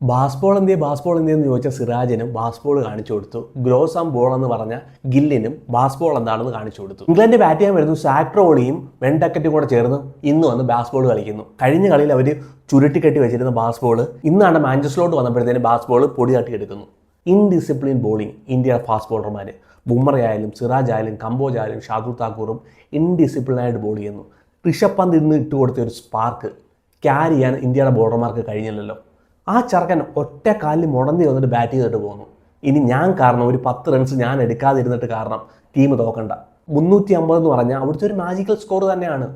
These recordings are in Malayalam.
ബാസ്ബോൾ എന്തെന്ന് ചോദിച്ച സിറാജിനും ബാസ്ബോൾ കാണിച്ചു കൊടുത്തു. ഗ്രോസാം ബോൾ എന്ന് പറഞ്ഞ ഗില്ലിനും ബാസ്ബോൾ എന്താണെന്ന് കാണിച്ചു കൊടുത്തു. ഇംഗ്ലണ്ട് ബാറ്റ് ചെയ്യാൻ വരുന്നു. സാക്ട്രോളിയും വെൻഡക്കറ്റും കൂടെ ചേർന്ന് ഇന്ന് വന്ന് ബാസ്ബോൾ കളിക്കുന്നു. കഴിഞ്ഞ കളിയിൽ അവർ ചുരുട്ടിക്കെട്ടി വെച്ചിരുന്ന ബാസ്ബോൾ ഇന്നാണ് മാഞ്ചസ്റ്ററിലോട്ട് വന്നപ്പോഴത്തേന് ബാസ്ബോൾ പൊടി തട്ടിയെടുക്കുന്നു. ഇൻഡിസിപ്ലിൻ ബോളിംഗ് ഇന്ത്യ ഫാസ്റ്റ് ബോളർമാർ ബുംറയായാലും സിറാജ് ആയാലും കമ്പോജ് ആയാലും ഷാദുൽ താക്കൂറും ഇൻഡിസിപ്ലിനായിട്ട് ബോൾ ചെയ്യുന്നു. ഋഷഭ് പന്ത് ഇന്ന് ഇട്ട് കൊടുത്ത ഒരു സ്പാർക്ക് ക്യാരി ചെയ്യാൻ ഇന്ത്യയുടെ ബോളർമാർക്ക് കഴിഞ്ഞില്ലല്ലോ. ആ ചെറുക്കൻ ഒറ്റ കാലിൽ മുടന്തി വന്നിട്ട് ബാറ്റ് ചെയ്തിട്ട് പോകുന്നു. ഇനി ഞാൻ കാരണം ഒരു 10 റൺസ് ഞാൻ എടുക്കാതിരുന്നിട്ട് കാരണം ടീം തോക്കണ്ട. 350 എന്ന് പറഞ്ഞാൽ അവിടുത്തെ ഒരു മാജിക്കൽ സ്കോർ തന്നെയാണ്.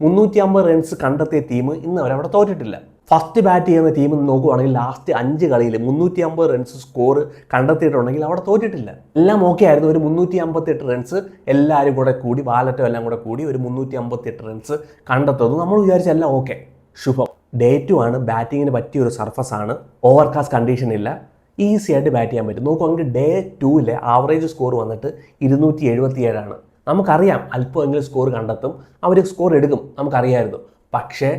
350 റൺസ് കണ്ടെത്തിയ ടീം ഇന്ന് അവരവിടെ തോറ്റിട്ടില്ല. ഫസ്റ്റ് ബാറ്റ് ചെയ്യുന്ന ടീം നോക്കുവാണെങ്കിൽ ലാസ്റ്റ് 5 കളിയിൽ 350 റൺസ് സ്കോർ കണ്ടെത്തിയിട്ടുണ്ടെങ്കിൽ അവിടെ തോറ്റിട്ടില്ല. എല്ലാം ഓക്കെ ആയിരുന്നു. ഒരു 358 റൺസ് എല്ലാവരും കൂടെ കൂടി വാലറ്റോ എല്ലാം കൂടെ കൂടി ഒരു 358 റൺസ് കണ്ടെത്തുന്നു. നമ്മൾ വിചാരിച്ച എല്ലാം ഓക്കെ. ശുഭം. ഡേ 2 ആണ്. ബാറ്റിങ്ങിന് പറ്റിയ ഒരു സർഫസ് ആണ്. ഓവർകാസ്റ്റ് കണ്ടീഷൻ ഇല്ല. ഈസി ആയിട്ട് ബാറ്റ് ചെയ്യാൻ പറ്റും. നോക്കുവാണെങ്കിൽ ഡേ 2 ആവറേജ് സ്കോർ വന്നിട്ട് 277 നമുക്കറിയാം അല്പമെങ്കിലും സ്കോർ കണ്ടെത്തും, അവർ സ്കോർ എടുക്കും, നമുക്കറിയായിരുന്നു. പക്ഷേ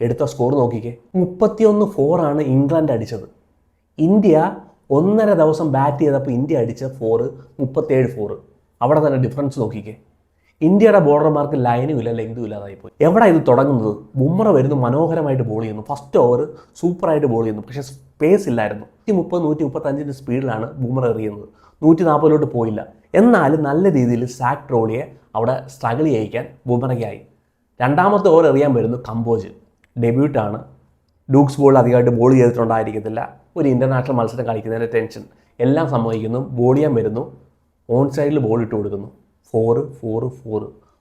എടുത്ത സ്കോർ നോക്കിക്കേ, 31 ഇംഗ്ലണ്ട് അടിച്ചത്. ഇന്ത്യ 1.5 ദിവസം ബാറ്റ് ചെയ്തപ്പോൾ ഇന്ത്യ അടിച്ച 37 അവിടെ തന്നെ ഡിഫറൻസ് നോക്കിക്കേ. ഇന്ത്യയുടെ ബോളർമാർക്ക് ലൈനും ഇല്ല, ലെങ്തും ഇല്ലാതായിപ്പോയി. എവിടെ ഇത് തുടങ്ങുന്നത്? ബുംറ വരുന്നു, മനോഹരമായിട്ട് ബോൾ ചെയ്യുന്നു, ഫസ്റ്റ് ഓവർ സൂപ്പറായിട്ട് ബോൾ ചെയ്യുന്നു. പക്ഷേ സ്പേസ് ഇല്ലായിരുന്നു. 135 സ്പീഡിലാണ് ബുംറ എറിയുന്നത്. 140 പോയില്ല. എന്നാലും നല്ല രീതിയിൽ സാക്ട്രോളിയെ അവിടെ സ്ട്രഗിൾ ചെയ്യിക്കാൻ ബുംറയ്ക്കായി. രണ്ടാമത്തെ ഓവർ എറിയാൻ വരുന്നു കമ്പോജ്. ഡെബ്യൂട്ടാണ്. ഡൂക്സ് ബോൾ അധികമായിട്ട് ബോൾ ചെയ്തിട്ടുണ്ടായിരിക്കത്തില്ല. ഒരു ഇൻ്റർനാഷണൽ മത്സരം കളിക്കുന്നതിൻ്റെ ടെൻഷൻ എല്ലാം സംഭവിക്കുന്നു. ബോൾ ചെയ്യാൻ വരുന്നു, ഓൺ സൈഡിൽ ബോൾ ഇട്ട് കൊടുക്കുന്നു. 4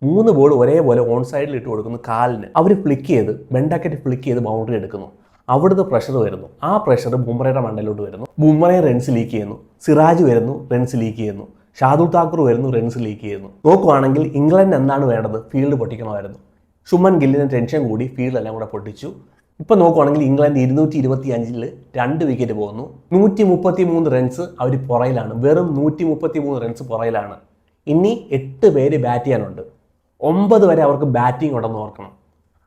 3 ബോൾ ഒരേപോലെ ഓൺ സൈഡിൽ ഇട്ട് കൊടുക്കുന്നു കാലിന്. അവർ ഫ്ലിക്ക് ചെയ്ത് വെൻഡക്കറ്റ് ഫ്ലിക്ക് ചെയ്ത് ബൗണ്ടറി എടുക്കുന്നു. അവിടുന്ന് പ്രഷർ വരുന്നു. ആ പ്രഷർ ബുംറയുടെ മണ്ടയിലോട്ട് വരുന്നു. ബുംറയെ റൺസ് ലീക്ക് ചെയ്യുന്നു. സിറാജ് വരുന്നു, റൺസ് ലീക്ക് ചെയ്യുന്നു. ഷാദുൽ താക്കൂർ വരുന്നു, റൺസ് ലീക്ക് ചെയ്യുന്നു. നോക്കുവാണെങ്കിൽ ഇംഗ്ലണ്ട് എന്താണ് വേണ്ടത്? ഫീൽഡ് പൊട്ടിക്കണമായിരുന്നു. ശുഭൻ ഗില്ലിന് ടെൻഷൻ കൂടി ഫീൽഡെല്ലാം കൂടെ പൊട്ടിച്ചു. ഇപ്പം നോക്കുവാണെങ്കിൽ ഇംഗ്ലണ്ട് 225 2 വിക്കറ്റ് പോകുന്നു. 133 റൺസ് അവർ പുറയിലാണ്. വെറും 133 റൺസ് പുറയിലാണ്. ഇനി 8 പേര് ബാറ്റ് ചെയ്യാനുണ്ട്. 9 വരെ അവർക്ക് ബാറ്റിംഗ് ഉണ്ടെന്ന് ഓർക്കണം.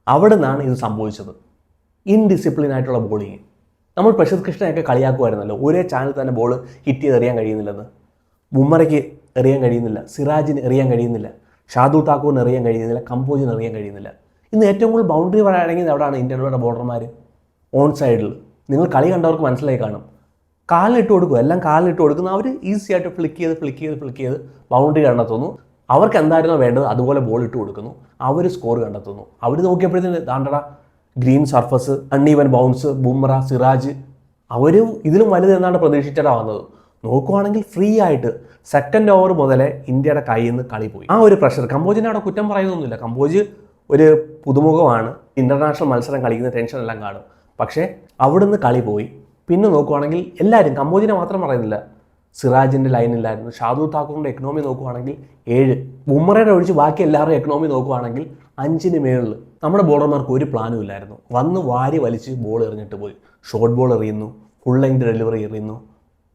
അവിടെ നിന്നാണ് ഇത് സംഭവിച്ചത്. ഇൻഡിസിപ്ലിൻ ആയിട്ടുള്ള ബോളിങ്. നമ്മൾ പ്രശസ്ത് കൃഷ്ണയൊക്കെ കളിയാക്കുമായിരുന്നല്ലോ, ഒരേ ചാനൽ തന്നെ ബോൾ ഹിറ്റ് ചെയ്ത് എറിയാൻ കഴിയുന്നില്ലെന്ന്. ബുംറയ്ക്ക് എറിയാൻ കഴിയുന്നില്ല, സിറാജിന് എറിയാൻ കഴിയുന്നില്ല, ഷാദുൽ താക്കൂറിന് എറിയാൻ കഴിയുന്നില്ല, കമ്പോജിന് എറിയാൻ കഴിയുന്നില്ല. ഇന്ന് ഏറ്റവും കൂടുതൽ ബൗണ്ടറി അടങ്ങിയത് എവിടെയാണ്? ഇന്ത്യയുടെ ബോളർമാർ ഓൺ സൈഡിൽ. നിങ്ങൾ കളി കണ്ടവർക്ക് മനസ്സിലായി കാണും. കാലിലിട്ട് കൊടുക്കും, എല്ലാം കാലിലിട്ട് കൊടുക്കുന്ന അവർ ഈസി ആയിട്ട് ഫ്ലിക്ക് ചെയ്ത് ബൗണ്ടറി കണ്ടെത്തുന്നു. അവർക്ക് എന്തായിരുന്നോ വേണ്ടത് അതുപോലെ ബോൾ ഇട്ട് കൊടുക്കുന്നു. അവർ സ്കോർ കണ്ടെത്തുന്നു. അവർ നോക്കിയപ്പോഴത്തേന് ദാണ്ടട green surface, uneven bounce, Bumrah, Siraj അവരും ഇതിലും വലുത് എന്നാണ് പ്രതീക്ഷിച്ചിട്ടാണ് വന്നത്. നോക്കുവാണെങ്കിൽ ഫ്രീ ആയിട്ട് സെക്കൻഡ് ഓവർ മുതലേ ഇന്ത്യയുടെ കയ്യിൽ നിന്ന് കളി പോയി. ആ ഒരു പ്രഷർ കമ്പോജിനെ അവിടെ കുറ്റം പറയുന്നൊന്നുമില്ല. കമ്പോജ് ഒരു പുതുമുഖമാണ്, ഇൻ്റർനാഷണൽ മത്സരം കളിക്കുന്ന ടെൻഷൻ എല്ലാം കാണും. പക്ഷേ അവിടുന്ന് കളി പോയി. പിന്നെ നോക്കുവാണെങ്കിൽ എല്ലാവരും, കമ്പോജിനെ മാത്രം പറയുന്നില്ല, സിറാജിൻ്റെ ലൈനില്ലായിരുന്നു. ഷാദുൽ താക്കൂറിൻ്റെ എക്കണോമി നോക്കുവാണെങ്കിൽ 7, ബുംറയുടെ ഒഴിച്ച് ബാക്കി എല്ലാവരുടെയും എക്കണോമി നോക്കുവാണെങ്കിൽ 5 മേളിൽ. നമ്മുടെ ബോളർമാർക്ക് ഒരു പ്ലാനും ഇല്ലായിരുന്നു. വന്ന് വാരി വലിച്ച് ബോൾ എറിഞ്ഞിട്ട് പോയി. ഷോർട്ട് ബോൾ എറിയുന്നു, ഫുൾ ലെങ്ത് ഡെലിവറി എറിയുന്നു,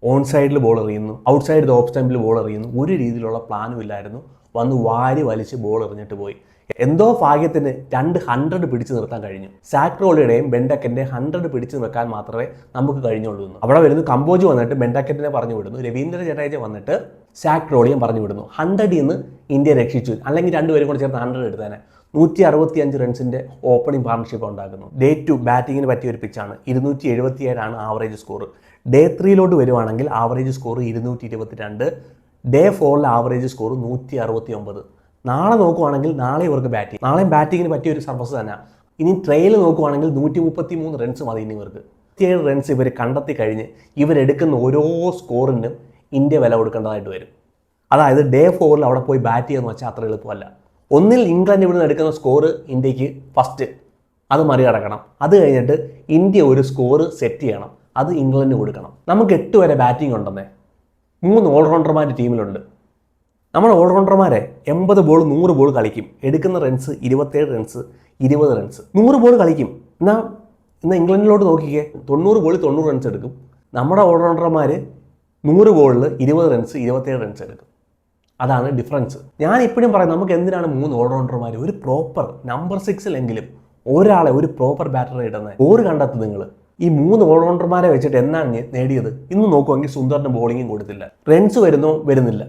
ഓൺ സൈഡിൽ ബോൾ എറിയുന്നു, ഔട്ട് സൈഡ് ഓഫ് സ്റ്റമ്പിൽ ബോൾ എറിയുന്നു. ഒരു രീതിയിലുള്ള പ്ലാനും ഇല്ലായിരുന്നു. വന്ന് വാരി വലിച്ച് ബോൾ എറിഞ്ഞിട്ട് പോയി. എന്തോ ഭാഗ്യത്തിന് 200 പിടിച്ചു നിർത്താൻ കഴിഞ്ഞു. സാക്ട്രോളിയുടെയും ബെൻഡക്കറ്റിൻ്റെ 100 പിടിച്ചു നിർത്താൻ മാത്രമേ നമുക്ക് കഴിഞ്ഞുള്ളൂ. അവിടെ വരുന്നു കമ്പോജ് വന്നിട്ട് ബെൻഡക്കറ്റിനെ പറഞ്ഞു വിടുന്നു. രവീന്ദ്ര ജഡേജ വന്നിട്ട് സാക്ട്രോളിയും പറഞ്ഞു വിടുന്നു. 100 നിന്ന് ഇന്ത്യ രക്ഷിച്ചു. അല്ലെങ്കിൽ രണ്ടുപേരും കൂടെ ചേർന്ന് 100 എടുത്തേനെ. 165 റൺസിൻ്റെ ഓപ്പണിംഗ് പാർട്ണർഷിപ്പ് ഉണ്ടാക്കുന്നു. ഡേ 2 ബാറ്റിങ്ങിന് പറ്റിയ ഒരു പിച്ചാണ്. 277 ആവറേജ് സ്കോർ. ഡേ 3 വരുവാണെങ്കിൽ average score 222. Day 4 average score 169. നാളെ നോക്കുവാണെങ്കിൽ നാളെ ഇവർക്ക് നാളെയും ബാറ്റിങ്ങിന് പറ്റിയ ഒരു സർഫസ് തന്നെ. ഇനി ട്രെയിൽ നോക്കുവാണെങ്കിൽ 133 റൺസ് മതി ഇനി ഇവർക്ക്. 7 റൺസ് ഇവർ കണ്ടെത്തി കഴിഞ്ഞ് ഇവരെടുക്കുന്ന ഓരോ സ്കോറിനും ഇന്ത്യ വില കൊടുക്കേണ്ടതായിട്ട് വരും. അതായത് ഡേ 4 അവിടെ പോയി ബാറ്റ് ചെയ്യുമെന്ന് വെച്ചാൽ അത്ര എളുപ്പമല്ല. ഒന്നിൽ ഇംഗ്ലണ്ട് ഇവിടുന്ന് എടുക്കുന്ന സ്കോർ ഇന്ത്യക്ക് ഫസ്റ്റ്, അത് മറികടക്കണം. അത് കഴിഞ്ഞിട്ട് ഇന്ത്യ ഒരു സ്കോർ സെറ്റ് ചെയ്യണം, അത് ഇംഗ്ലണ്ടിന് കൊടുക്കണം. നമുക്ക് 8 വരെ ബാറ്റിംഗ് ഉണ്ടെന്നേ. 3 ഓൾറൗണ്ടർമാർ ടീമിലുണ്ട്. നമ്മുടെ ഓൾറൗണ്ടർമാരെ 80 ബോൾ 100 ബോൾ കളിക്കും. എടുക്കുന്ന റൺസ് 27 റൺസ് 20 റൺസ്. 100 ബോൾ കളിക്കും. എന്നാൽ ഇംഗ്ലണ്ടിലോട്ട് നോക്കിക്കേ, 90 ബോളിൽ 90 റൺസ് എടുക്കും. നമ്മുടെ ഓൾറൗണ്ടർമാർ 100 ബോളിൽ 20 റൺസ് 27 റൺസ് എടുക്കും. അതാണ് ഡിഫറൻസ്. ഞാൻ ഇപ്പോഴും പറയാം, നമുക്ക് എന്തിനാണ് 3 ഓൾറൗണ്ടർമാർ? ഒരു പ്രോപ്പർ നമ്പർ 6-ലെങ്കിലും ഒരാളെ, ഒരു പ്രോപ്പർ ബാറ്ററെ ഇടുന്നത്. 4 കണ്ടെത്തും നിങ്ങൾ. ഈ 3 ഓൾറൗണ്ടർമാരെ വെച്ചിട്ട് എന്നാണ് നേടിയത്? ഇന്ന് നോക്കുമെങ്കിൽ സുന്ദറിന് ബോളിങ്ങും കൊടുത്തില്ല. റൺസ് വരുന്നില്ല.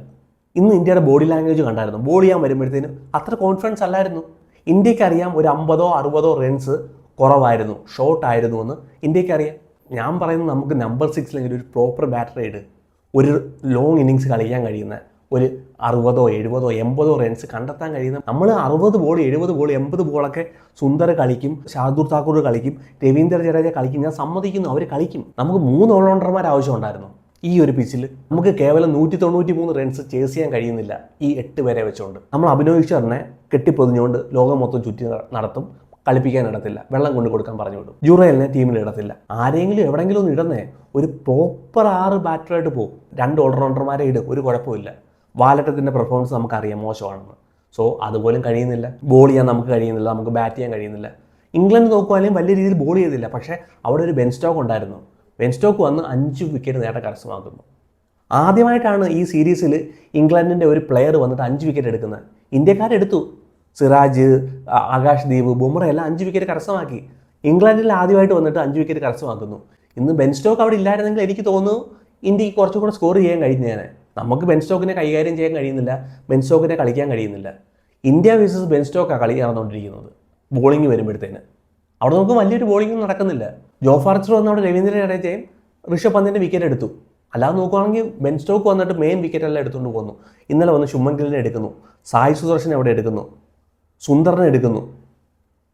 ഇന്ന് ഇന്ത്യയുടെ ബോഡി ലാംഗ്വേജ് കണ്ടായിരുന്നു. ബോൾ ചെയ്യാൻ വരുമ്പോഴത്തേനും അത്ര കോൺഫിഡൻസ് അല്ലായിരുന്നു. ഇന്ത്യക്ക് അറിയാം ഒരു 50-60 റൺസ് കുറവായിരുന്നു, ഷോർട്ട് ആയിരുന്നു എന്ന് ഇന്ത്യക്ക് അറിയാം. ഞാൻ പറയുന്നത് നമുക്ക് നമ്പർ 6 ഒരു പ്രോപ്പർ ബാറ്റർ ഇട്, ഒരു ലോങ് ഇന്നിങ്സ് കളിക്കാൻ കഴിയുന്ന ഒരു 60, 70, 80 റൺസ് കണ്ടെത്താൻ കഴിയുന്ന, നമ്മൾ 60 ബോൾ 70 ബോൾ 80 ബോളൊക്കെ സുന്ദർ കളിക്കും, ഷാർദുൽ താക്കൂർ കളിക്കും, രവീന്ദ്ര ജഡേജ കളിക്കും. ഞാൻ സമ്മതിക്കുന്നു, അവർ കളിക്കും. നമുക്ക് 3 ഓൾറൗണ്ടർമാർ ആവശ്യമുണ്ടായിരുന്നു ഈ ഒരു പിച്ചിൽ. നമുക്ക് കേവലം 193 റൺസ് ചേസ് ചെയ്യാൻ കഴിയുന്നില്ല ഈ 8 പേരെ വെച്ചുകൊണ്ട്. നമ്മൾ അഭിനവ് ശർമ്മയെ കെട്ടിപ്പൊതിഞ്ഞുകൊണ്ട് ലോകം മൊത്തം ചുറ്റി നടത്തും, കളിപ്പിക്കാൻ ഇടത്തില്ല, വെള്ളം കൊണ്ട് കൊടുക്കാൻ പറഞ്ഞു വിടും. ജുറേലിനെ ടീമിൽ ഇടത്തില്ല. ആരെങ്കിലും എവിടെയെങ്കിലും ഒന്ന് ഇടന്നേ, ഒരു പ്രോപ്പർ 6 ബാറ്ററായിട്ട് പോകും. 2 ഓൾറൗണ്ടർമാരെ ഇടും, ഒരു കുഴപ്പമില്ല. വാലറ്റത്തിൻ്റെ പെർഫോമൻസ് നമുക്കറിയാം മോശമാണെന്ന്. സോ അതുപോലും കഴിയുന്നില്ല. ബോൾ ചെയ്യാൻ നമുക്ക് കഴിയുന്നില്ല, നമുക്ക് ബാറ്റ് ചെയ്യാൻ കഴിയുന്നില്ല. ഇംഗ്ലണ്ട് നോക്കുവാണെങ്കിൽ വലിയ രീതിയിൽ ബോൾ ചെയ്തില്ല. പക്ഷേ അവിടെ ഒരു ബെൻ സ്റ്റോക്ക് ഉണ്ടായിരുന്നു. ബെൻ സ്റ്റോക്ക് വന്ന് 5 വിക്കറ്റ് നേട്ടം കരസ്ഥമാക്കുന്നു. ആദ്യമായിട്ടാണ് ഈ സീരീസിൽ ഇംഗ്ലണ്ടിൻ്റെ ഒരു പ്ലെയർ വന്നിട്ട് 5 വിക്കറ്റ് എടുക്കുന്നത്. ഇന്ത്യക്കാരെടുത്തു. സിറാജ്, ആകാശ് ദീപ്, ബുംറ എല്ലാം 5 വിക്കറ്റ് കരസ്ഥമാക്കി. ഇംഗ്ലണ്ടിൽ ആദ്യമായിട്ട് വന്നിട്ട് 5 വിക്കറ്റ് കരസ്ഥമാക്കുന്നു. ഇന്ന് ബെൻ സ്റ്റോക്ക് അവിടെ ഇല്ലായിരുന്നെങ്കിൽ എനിക്ക് തോന്നുന്നു ഇന്ത്യക്ക് കുറച്ചും കൂടെ സ്കോർ ചെയ്യാൻ കഴിഞ്ഞേനെ. നമുക്ക് ബെൻ സ്റ്റോക്കിനെ കൈകാര്യം ചെയ്യാൻ കഴിയുന്നില്ല, ബെൻ സ്റ്റോക്കിനെ കളിക്കാൻ കഴിയുന്നില്ല. ഇന്ത്യ വേഴ്സസ് ബെൻ സ്റ്റോക്കാണ് കളി നടന്നുകൊണ്ടിരിക്കുന്നത്. ബോളിംഗ് വരുമ്പോഴത്തേന് അവിടെ നമുക്ക് വലിയൊരു ബോളിംഗ് നടക്കുന്നില്ല. ജോഫ് ആർച്ചർ വന്ന് അവിടെ രവീന്ദ്ര ജഡേജയും ഋഷഭ് പന്തിൻ്റെ വിക്കറ്റ് എടുത്തു. അല്ലാതെ നോക്കുകയാണെങ്കിൽ ബെൻ സ്റ്റോക്ക് വന്നിട്ട് മെയിൻ വിക്കറ്റ് എല്ലാം എടുത്തുകൊണ്ട് പോകുന്നു. ഇന്നലെ വന്ന് ശുഭ്മൻ ഗില്ലിനെ എടുക്കുന്നു, സായി സുദർശനെ അവിടെ എടുക്കുന്നു, സുന്ദറിനെ എടുക്കുന്നു,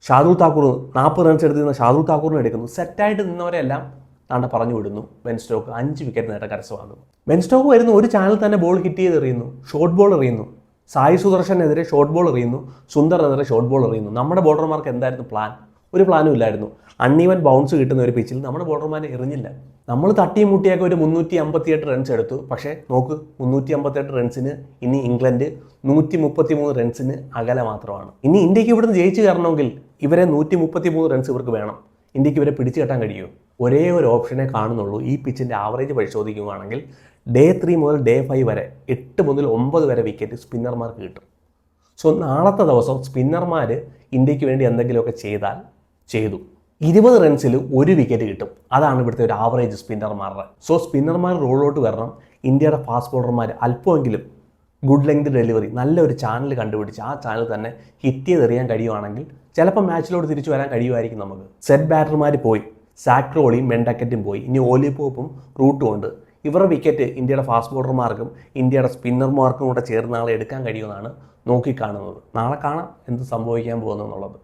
ഷാർദുൽ താക്കൂർ 40 റൺസ് എടുത്തിരുന്ന ഷാർദുൽ താക്കൂറിനെ എടുക്കുന്നു. സെറ്റായിട്ട് നിന്നവരെല്ലാം താണ്ട പറഞ്ഞു വിടുന്നു. ബെൻ സ്റ്റോക്ക് 5 വിക്കറ്റ് നേട്ടം കരസ്ഥമാകുന്നു. ബെൻ സ്റ്റോക്ക് വരുന്നു, ഒരു ചാനൽ തന്നെ ബോൾ ഹിറ്റ് ചെയ്ത് എറിയുന്നു, ഷോർട്ട് ബോൾ എറിയുന്നു. സായി സുദർശനെതിരെ ഷോർട്ട് ബോൾ എറിയുന്നു, സുന്ദറിനെതിരെ ഷോർട്ട് ബോൾ എറിയുന്നു. നമ്മുടെ ബോളർമാർക്ക് എന്തായിരുന്നു പ്ലാൻ? ഒരു പ്ലാനും ഇല്ലായിരുന്നു. അൺഈവൻ ബൗൺസ് കിട്ടുന്ന ഒരു പിച്ചിൽ നമ്മുടെ ബോളർമാരെ എറിഞ്ഞില്ല. നമ്മൾ തട്ടിയും മുട്ടിയൊക്കെ ഒരു 358 റൺസ് എടുത്തു. പക്ഷേ നോക്ക്, 358 റൺസിന് ഇനി ഇംഗ്ലണ്ട് 133 റൺസിന് അകലെ മാത്രമാണ്. ഇനി ഇന്ത്യക്ക് ഇവിടുന്ന് ജയിച്ചു കയറണമെങ്കിൽ ഇവരെ 133 റൺസ് ഇവർക്ക് വേണം. ഇന്ത്യക്ക് ഇവരെ പിടിച്ചു കെട്ടാൻ കഴിയുമോ? ഒരേ ഒരു ഓപ്ഷനെ കാണുന്നുള്ളൂ. ഈ പിച്ചിൻ്റെ ആവറേജ് പരിശോധിക്കുകയാണെങ്കിൽ ഡേ 3 മുതൽ ഡേ 5 വരെ 8 മുതൽ 9 വരെ വിക്കറ്റ് സ്പിന്നർമാർക്ക് കിട്ടും. സോ നാളത്തെ ദിവസം സ്പിന്നർമാർ ഇന്ത്യക്ക് വേണ്ടി എന്തെങ്കിലുമൊക്കെ ചെയ്തു 20 റൺസിൽ 1 വിക്കറ്റ് കിട്ടും. അതാണ് ഇവിടുത്തെ ഒരു ആവറേജ് സ്പിന്നർമാരുടെ. സോ സ്പിന്നർമാർ റോളിലോട്ട് വരണം. ഇന്ത്യയുടെ ഫാസ്റ്റ് ബോളർമാർ അല്പമെങ്കിലും ഗുഡ് ലെങ്ത് ഡെലിവറി, നല്ലൊരു ചാനൽ കണ്ടുപിടിച്ച് ആ ചാനൽ തന്നെ ഹിറ്റ് ചെയ്തെറിയാൻ കഴിയുവാണെങ്കിൽ ചിലപ്പോൾ മാച്ചിലോട്ട് തിരിച്ചു വരാൻ കഴിയുമായിരിക്കും നമുക്ക്. സെറ്റ് ബാറ്റർമാർ പോയി, സാക്രോളിയും മെൻഡക്കറ്റും പോയി, ഇനി ഓലി പോപ്പും റൂട്ടും ഉണ്ട്. ഇവരുടെ വിക്കറ്റ് ഇന്ത്യയുടെ ഫാസ്റ്റ് ബോളർമാർക്കും ഇന്ത്യയുടെ സ്പിന്നർമാർക്കും കൂടെ ചേർന്ന് നാളെ എടുക്കാൻ കഴിയുമെന്നാണ് നോക്കിക്കാണുന്നത്. നാളെ കാണാം എന്ത് സംഭവിക്കാൻ പോകുന്നു എന്നുള്ളത്.